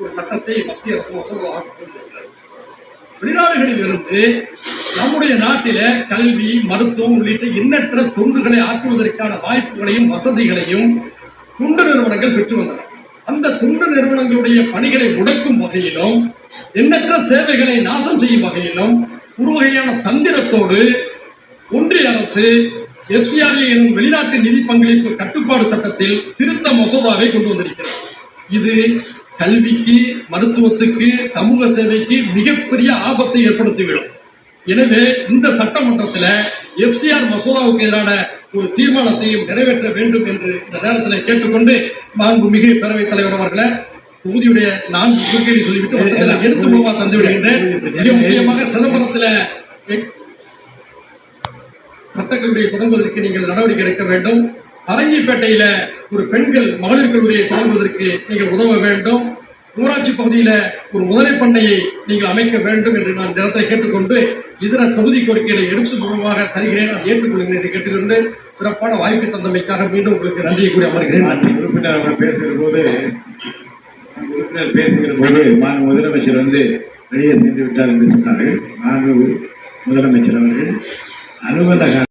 ஒரு சட்டத்தை மத்திய அரசு மசோதாவாக கொண்டிருக்கிறது. வெளிநாடுகளில் இருந்து நம்முடைய நாட்டில கல்வி, மருத்துவம் உள்ளிட்ட எண்ணற்ற தொண்டுகளை ஆற்றுவதற்கான வாய்ப்புகளையும் வசதிகளையும் தொண்டு நிறுவனங்கள் பெற்று வந்தன. அந்த தொண்டு நிறுவனங்களுடைய பணிகளை முடக்கும் வகையிலும் எண்ணற்ற சேவைகளை நாசம் செய்யும் வகையிலும் ஒரு வகையான தந்திரத்தோடு ஒன்றிய அரசு FCRA எனும் வெளிநாட்டு நிதி பங்களிப்பு கட்டுப்பாடு சட்டத்தில் திருத்த மசோதாவை கொண்டு வந்திருக்கிறது. இது கல்விக்கு, மருத்துவத்துக்கு, சமூக சேவைக்கு மிகப்பெரிய ஆபத்தை ஏற்படுத்திவிடும். எனவே இந்த சட்டமன்றத்தில் FCR மசோதாவுக்கு எதிரான ஒரு தீர்மானத்தையும் நிறைவேற்ற வேண்டும் என்று இந்த நேரத்தில் கேட்டுக்கொண்டு மாண்புமிகு பேரவைத் தலைவர் அவர்களை தொகுதியுடைய 4 குறுக்கீடு சொல்லிவிட்டு எடுத்து மூலமாக தந்து விடுகின்றேன். மிக முக்கியமாக சிதம்பரத்தில் சட்டக்கல்லூரியை தொடங்குவதற்கு நீங்கள் நடவடிக்கை எடுக்க வேண்டும். பரங்கிப்பேட்டையில ஒரு பெண்கள் மகளிர் கல்லூரியை தொடங்குவதற்கு நீங்கள் உதவ வேண்டும். ஊராட்சி பகுதியில் ஒரு முதலை பண்ணையை நீங்கள் அமைக்க வேண்டும் என்று நான் நேரத்தை கேட்டுக்கொண்டு இதர தொகுதி கோரிக்கைகளை எடுத்து மூலமாக தருகிறேன், நான் ஏற்றுக்கொள்கிறேன் என்று கேட்டுக்கொண்டு சிறப்பான வாய்ப்பு தந்தமைக்காக மீண்டும் உங்களுக்கு நன்றியை கூறி அமர்கிறேன். உறுப்பினர் பேசுகிற போது மாண்பு முதலமைச்சர் வெளியே சென்று விட்டார் என்று சொன்னார்கள். மாண்பு முதலமைச்சர் அவர்கள் அலுவலக